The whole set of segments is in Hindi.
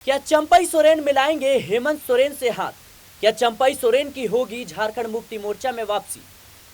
क्या चंपई सोरेन मिलाएंगे हेमंत सोरेन से हाथ? क्या चंपई सोरेन की होगी झारखंड मुक्ति मोर्चा में वापसी?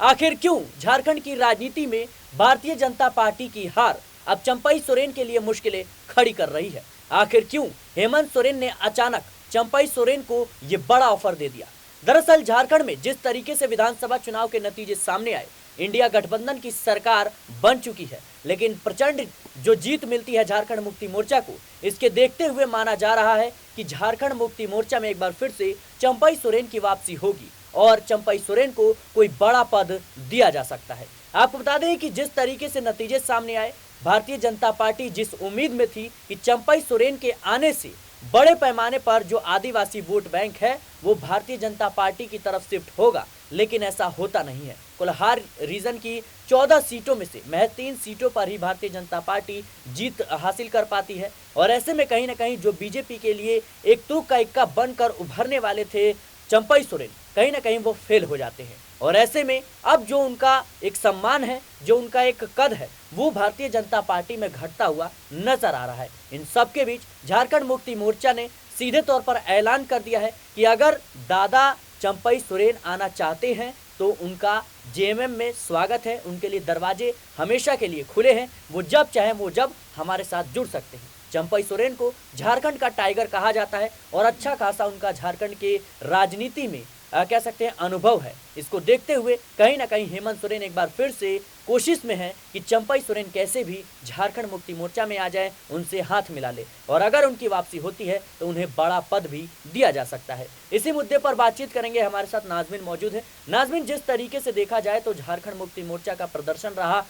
आखिर क्यों झारखंड की राजनीति में भारतीय जनता पार्टी की हार अब चंपई सोरेन के लिए मुश्किलें खड़ी कर रही है? आखिर क्यों हेमंत सोरेन ने अचानक चंपई सोरेन को ये बड़ा ऑफर दे दिया? दरअसल झारखंड में जिस तरीके से विधानसभा चुनाव के नतीजे सामने आए, इंडिया गठबंधन की सरकार बन चुकी है, लेकिन प्रचंड जो जीत मिलती है झारखंड मुक्ति मोर्चा को, इसके देखते हुए माना जा रहा है कि झारखंड मुक्ति मोर्चा में एक बार फिर से चंपई सोरेन की वापसी होगी और चंपई सोरेन को कोई बड़ा पद दिया जा सकता है। आपको बता दें कि जिस तरीके से नतीजे सामने आए, भारतीय जनता पार्टी जिस उम्मीद में थी कि चंपई सोरेन के आने से बड़े पैमाने पर जो आदिवासी वोट बैंक है वो भारतीय जनता पार्टी की तरफ शिफ्ट होगा, लेकिन ऐसा होता नहीं है। कोल्हार रीजन की 14 सीटों में से महज 3 सीटों पर ही भारतीय जनता पार्टी जीत हासिल कर पाती है और ऐसे में कहीं ना कहीं जो बीजेपी के लिए एक तुक का इक्का बनकर उभरने वाले थे चंपई सोरेन, कहीं ना कहीं वो फेल हो जाते हैं और ऐसे में अब जो उनका एक सम्मान है, जो उनका एक कद है, वो भारतीय जनता पार्टी में घटता हुआ नजर आ रहा है। इन सब के बीच झारखंड मुक्ति मोर्चा ने सीधे तौर पर ऐलान कर दिया है कि अगर दादा चंपई सोरेन आना चाहते हैं तो उनका जेएमएम में स्वागत है, उनके लिए दरवाजे हमेशा के लिए खुले हैं, वो जब चाहे वो जब हमारे साथ जुड़ सकते हैं। चंपई सोरेन को झारखंड का टाइगर कहा जाता है और अच्छा खासा उनका झारखंड के राजनीति में कह सकते हैं अनुभव है। इसको देखते हुए कहीं ना कहीं हेमंत सोरेन एक बार फिर से कोशिश में है कि चंपई सोरेन कैसे भी झारखंड मुक्ति मोर्चा में आ जाए, उनसे हाथ मिला ले और अगर उनकी वापसी होती है तो उन्हें बड़ा पद भी दिया जा सकता है। इसी मुद्दे पर बातचीत करेंगे, हमारे साथ नाजमीन मौजूद है। नाजमीन, जिस तरीके से देखा जाए तो झारखंड मुक्ति मोर्चा का प्रदर्शन रहा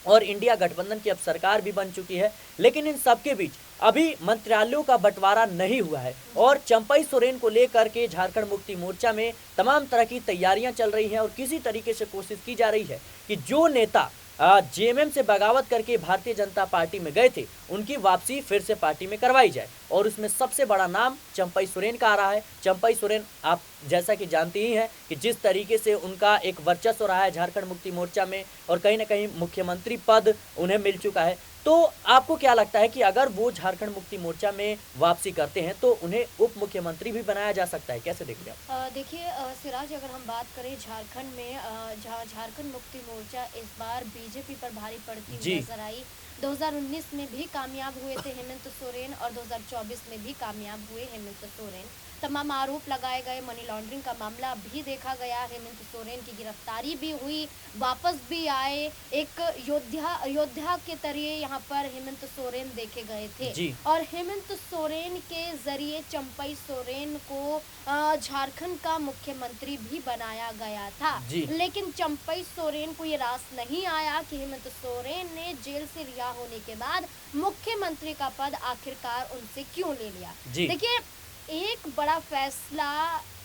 और इंडिया गठबंधन की अब सरकार भी बन चुकी है, लेकिन इन सबके बीच अभी मंत्रालयों का बंटवारा नहीं हुआ है और चंपई सोरेन को लेकर के झारखंड मुक्ति मोर्चा में तमाम तरह की तैयारियां चल रही हैं और किसी तरीके से कोशिश की जा रही है कि जो नेता जेएमएम से बगावत करके भारतीय जनता पार्टी में गए थे उनकी वापसी फिर से पार्टी में करवाई जाए और उसमें सबसे बड़ा नाम चंपई सोरेन का आ रहा है। चंपई सोरेन आप जैसा कि जानते ही हैं कि जिस तरीके से उनका एक वर्चस्व रहा है झारखंड मुक्ति मोर्चा में और कहीं ना कहीं मुख्यमंत्री पद उन्हें मिल चुका है, तो आपको क्या लगता है कि अगर वो झारखंड मुक्ति मोर्चा में वापसी करते हैं तो उन्हें उप मुख्यमंत्री भी बनाया जा सकता है? कैसे देखते हैं? देखिए सिराज, अगर हम बात करें झारखंड में, झारखंड मुक्ति मोर्चा इस बार बीजेपी पर भारी पड़ती हुई नजर आई। 2019 में भी कामयाब हुए थे हेमंत सोरेन और 2024 में भी कामयाब हुए हेमंत सोरेन। तमाम आरोप लगाए गए, मनी लॉन्ड्रिंग का मामला भी देखा गया, हेमंत सोरेन की गिरफ्तारी भी हुई, वापस भी आए, एक योद्धा के तरीके यहाँ पर हेमंत सोरेन देखे गए थे और हेमंत सोरेन के जरिए चंपई सोरेन को झारखंड का मुख्यमंत्री भी बनाया गया था। लेकिन चंपई सोरेन को ये रास नहीं आया कि हेमंत सोरेन ने जेल से रिहा होने के बाद मुख्यमंत्री का पद आखिरकार उनसे क्यों ले लिया। देखिए, एक बड़ा फैसला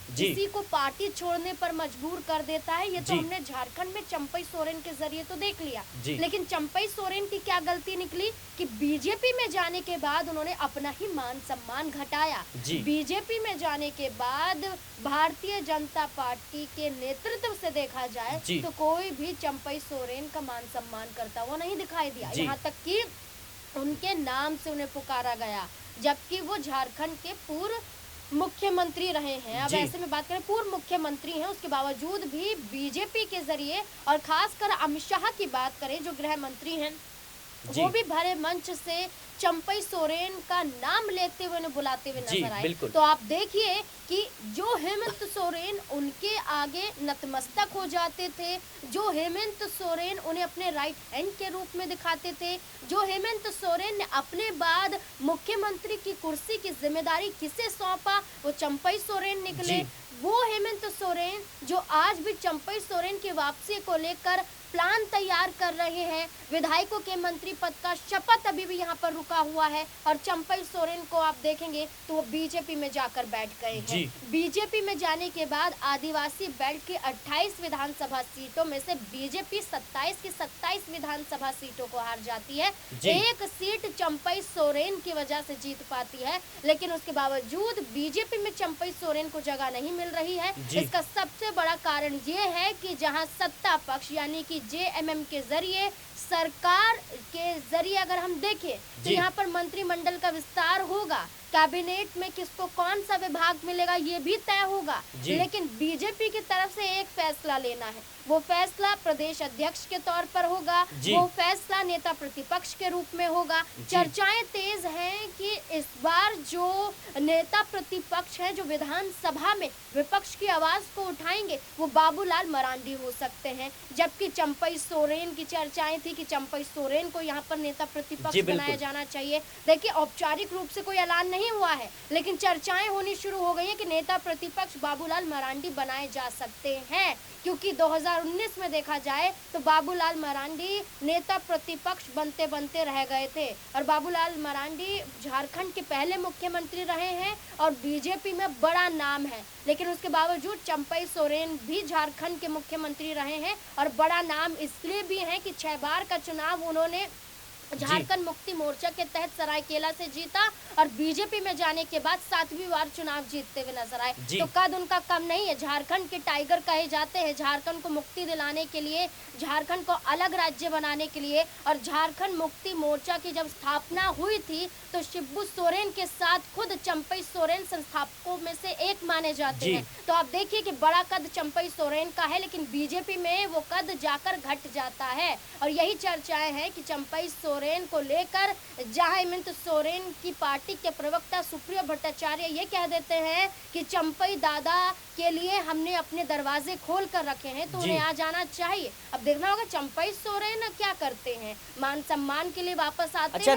किसी को पार्टी छोड़ने पर मजबूर कर देता है, ये तो हमने झारखंड में चंपई सोरेन के जरिए तो देख लिया। लेकिन चंपई सोरेन की क्या गलती निकली कि बीजेपी में जाने के बाद उन्होंने अपना ही मान सम्मान घटाया। बीजेपी में जाने के बाद भारतीय जनता पार्टी के नेतृत्व से देखा जाए तो कोई भी चंपई सोरेन का मान सम्मान करता हुआ नहीं दिखाई दिया। यहाँ तक कि उनके नाम से उन्हें पुकारा गया, जबकि वो झारखंड के पूर्व मुख्यमंत्री रहे हैं। अब ऐसे में बात करें, पूर्व मुख्यमंत्री हैं, उसके बावजूद भी बीजेपी के जरिए और खासकर अमित शाह की बात करें जो गृह मंत्री हैं, वो भी भरे मंच से चंपई सोरेन का नाम लेते हुए उन्हें बुलाते हुए नजर आए। तो आप देखिए कि जो हेमंत सोरेन उनके आगे नतमस्तक हो जाते थे, जो हेमंत सोरेन उन्हें अपने राइट हैंड के रूप में दिखाते थे, जो हेमंत सोरेन ने अपने बाद मुख्यमंत्री की कुर्सी की जिम्मेदारी किसे सौंपा, वो चंपई सोरेन निकले। वो हेमंत सोरेन जो आज भी चंपई सोरेन की वापसी को लेकर प्लान तैयार कर रहे हैं। विधायकों के मंत्री पद का शपथ अभी भी यहाँ पर रुका हुआ है और चंपई सोरेन को आप देखेंगे तो वो बीजेपी में जाकर बैठ गए हैं। बीजेपी में जाने के बाद आदिवासी बेल्ट की 28 विधानसभा सीटों में से बीजेपी 27 की 27 विधानसभा सीटों को हार जाती है। एक सीट चंपई सोरेन की वजह से जीत पाती है, लेकिन उसके बावजूद बीजेपी में चंपई सोरेन को जगह नहीं मिल रही है। इसका सबसे बड़ा कारण ये है कि जहाँ सत्ता पक्ष यानी कि जेएमएम के जरिए सरकार के जरिए अगर हम देखें तो यहाँ पर मंत्रिमंडल का विस्तार होगा, कैबिनेट में किसको कौन सा विभाग मिलेगा ये भी तय होगा, लेकिन बीजेपी की तरफ से एक फैसला लेना है। वो फैसला प्रदेश अध्यक्ष के तौर पर होगा, वो फैसला नेता प्रतिपक्ष के रूप में होगा। चर्चाएं तेज हैं कि इस बार जो नेता प्रतिपक्ष हैं, जो विधानसभा में विपक्ष की आवाज को उठाएंगे, वो बाबूलाल मरांडी हो सकते हैं, जबकि चंपई सोरेन की चर्चाएं थी कि चंपई सोरेन को यहाँ पर नेता प्रतिपक्ष बनाया जाना चाहिए। देखिए, औपचारिक रूप से कोई ऐलान नहीं हुआ है, लेकिन चर्चाएं होनी शुरू हो गई है कि नेता प्रतिपक्ष बाबूलाल मरांडी बनाए जा सकते हैं, क्योंकि 2019 में देखा जाए तो बाबूलाल मरांडी नेता प्रतिपक्ष बनते बनते रह गए थे, और बाबूलाल मरांडी झारखंड के पहले मुख्यमंत्री रहे हैं और बीजेपी में बड़ा नाम है, लेकिन उसके बावजूद चंपई सोरेन भी झारखंड के मुख्यमंत्री रहे हैं और बड़ा नाम इसलिए भी है कि 6 बार का चुनाव उन्होंने झारखंड मुक्ति मोर्चा के तहत सरायकेला से जीता और बीजेपी में जाने के बाद 7वीं बार चुनाव जीतते हुए नजर आए। तो कद उनका कम नहीं है, झारखंड के टाइगर कहे जाते हैं। झारखंड को मुक्ति दिलाने के लिए, झारखंड को अलग राज्य बनाने के लिए, और झारखंड मुक्ति मोर्चा की जब स्थापना हुई थी तो शिबू सोरेन के साथ खुद चंपई सोरेन संस्थापकों में से एक माने जाते हैं। तो आप देखिए कि बड़ा कद चंपई सोरेन का है, लेकिन बीजेपी में वो कद जाकर घट जाता है, और यही चर्चाएं हैं कि चंपई सोरेन को लेकर जहां हेमंत सोरेन की पार्टी के प्रवक्ता सुप्रियो भट्टाचार्य ये कह देते हैं कि चंपई दादा के लिए हमने अपने दरवाजे खोल कर रखे हैं, तो उन्हें आ जाना चाहिए। अब देखना होगा चंपई सोरेन क्या करते हैं, मान सम्मान के लिए वापस आते हैं। अच्छा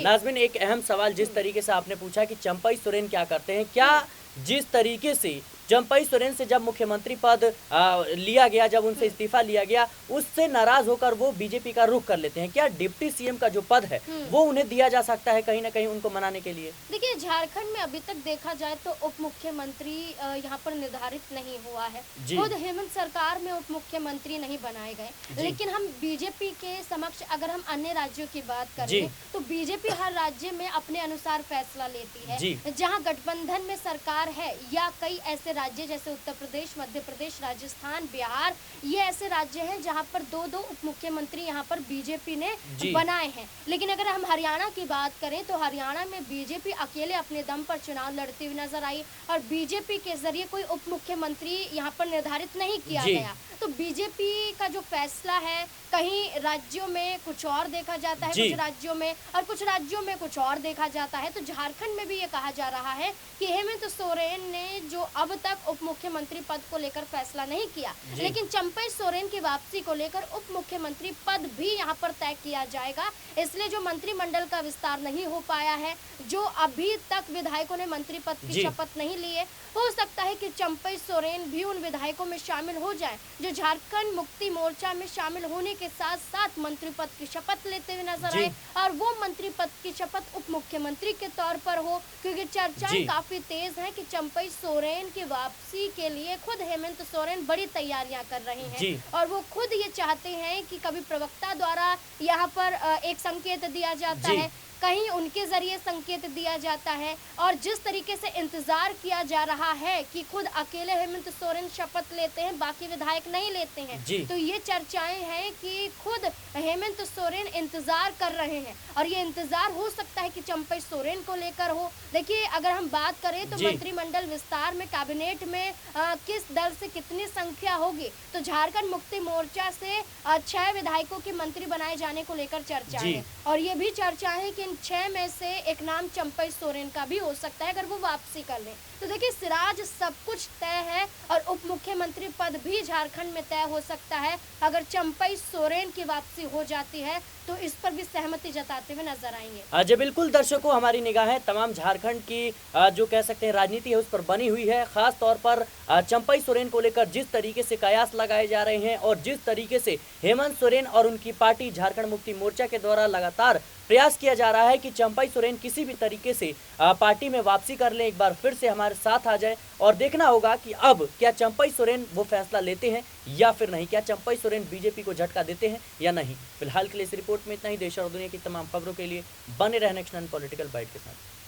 नाज़मीन, एक अहम सवाल जिस तरीके से आपने पूछा कि चंपई सोरेन क्या करते हैं, क्या जिस तरीके से चंपई सोरेन से जब मुख्यमंत्री पद लिया गया, जब उनसे इस्तीफा लिया गया, उससे नाराज होकर वो बीजेपी का रुख कर लेते हैं, क्या डिप्टी सीएम का जो पद है वो उन्हें दिया जा सकता है कहीं ना कहीं उनको मनाने के लिए? देखिए, झारखंड में अभी तक देखा जाए तो उप मुख्यमंत्री यहाँ पर निर्धारित नहीं हुआ है। खुद हेमंत सरकार में उप मुख्यमंत्री नहीं बनाए गए, लेकिन हम बीजेपी के समक्ष अगर हम अन्य राज्यों की बात करें तो बीजेपी हर राज्य में अपने अनुसार फैसला लेती है। जहाँ गठबंधन में सरकार है या कई ऐसे राज्य जैसे उत्तर प्रदेश, मध्य प्रदेश, राजस्थान, बिहार, ये ऐसे राज्य हैं जहां पर 2-2 उप मुख्यमंत्री यहां पर बीजेपी ने बनाए हैं। लेकिन अगर हम हरियाणा की बात करें तो हरियाणा में बीजेपी अकेले अपने दम पर चुनाव लड़ती हुई नजर आई और बीजेपी के जरिए कोई उप मुख्यमंत्री यहां पर निर्धारित नहीं किया गया। तो बीजेपी का जो फैसला है, कहीं राज्यों में कुछ और देखा जाता है, कुछ राज्यों में, और कुछ राज्यों में कुछ और देखा जाता है। तो झारखंड में भी ये कहा जा रहा है कि हेमंत सोरेन ने जो अब तक उप मुख्यमंत्री पद को लेकर फैसला नहीं किया, लेकिन चंपई सोरेन की वापसी को लेकर उप मुख्यमंत्री पद भी यहाँ पर तय किया जाएगा। इसलिए जो मंत्रिमंडल का विस्तार नहीं हो पाया है, जो अभी तक विधायकों ने मंत्री पद की शपथ नहीं लिए, हो सकता है कि चंपई सोरेन भी उन विधायकों में शामिल हो जाए जो झारखंड मुक्ति मोर्चा में शामिल होने के साथ साथ मंत्री पद की शपथ लेते हुए नजर आए, और वो मंत्री पद की शपथ उप मुख्यमंत्री के तौर पर हो, क्योंकि चर्चाएं काफी तेज हैं कि चंपई सोरेन की वापसी के लिए खुद हेमंत सोरेन बड़ी तैयारियां कर रहे हैं, और वो खुद ये चाहते हैं कि कभी प्रवक्ता द्वारा यहाँ पर एक संकेत दिया जाता है, कहीं उनके जरिए संकेत दिया जाता है, और जिस तरीके से इंतजार किया जा रहा है कि खुद अकेले हेमंत सोरेन शपथ लेते हैं, बाकी विधायक नहीं लेते हैं, तो ये चर्चाएं हैं कि खुद हेमंत सोरेन इंतजार कर रहे हैं, और ये इंतजार हो सकता है कि चंपई सोरेन को लेकर हो। देखिए, अगर हम बात करें तो मंत्रिमंडल विस्तार में, कैबिनेट में किस दल से कितनी संख्या होगी, तो झारखंड मुक्ति मोर्चा से 6 विधायकों के मंत्री बनाए जाने को लेकर चर्चा है, और ये भी चर्चा है कि 6 में से एक नाम चंपई सोरेन का भी हो सकता है अगर वो वापसी कर ले। तो देखिए, सिराज सब कुछ तय है, और उप मुख्यमंत्री पद भी झारखंड में तय हो सकता है। अगर चंपई सोरेन की वापसी हो जाती है तो इस पर भी सहमति जताते हुए नजर आएंगे। जी बिल्कुल दर्शकों, हमारी निगाहें तमाम झारखंड की जो कह सकते हैं राजनीति है उस पर बनी हुई है। खास तौर पर चंपई सोरेन को लेकर जिस तरीके से कयास लगाए जा रहे हैं और जिस तरीके से हेमंत सोरेन और उनकी पार्टी झारखंड मुक्ति मोर्चा के द्वारा लगातार प्रयास किया जा रहा है कि चंपई सोरेन किसी भी तरीके से पार्टी में वापसी कर ले, एक बार फिर से हमारे साथ आ जाए, और देखना होगा कि अब क्या चंपई सोरेन वो फैसला लेते हैं या फिर नहीं, क्या चंपई सोरेन बीजेपी को झटका देते हैं या नहीं। फिलहाल के लिए इस रिपोर्ट में इतना ही। देश और दुनिया की तमाम खबरों के लिए बने रहने नेक्स्ट पॉलिटिकल बाइट के साथ।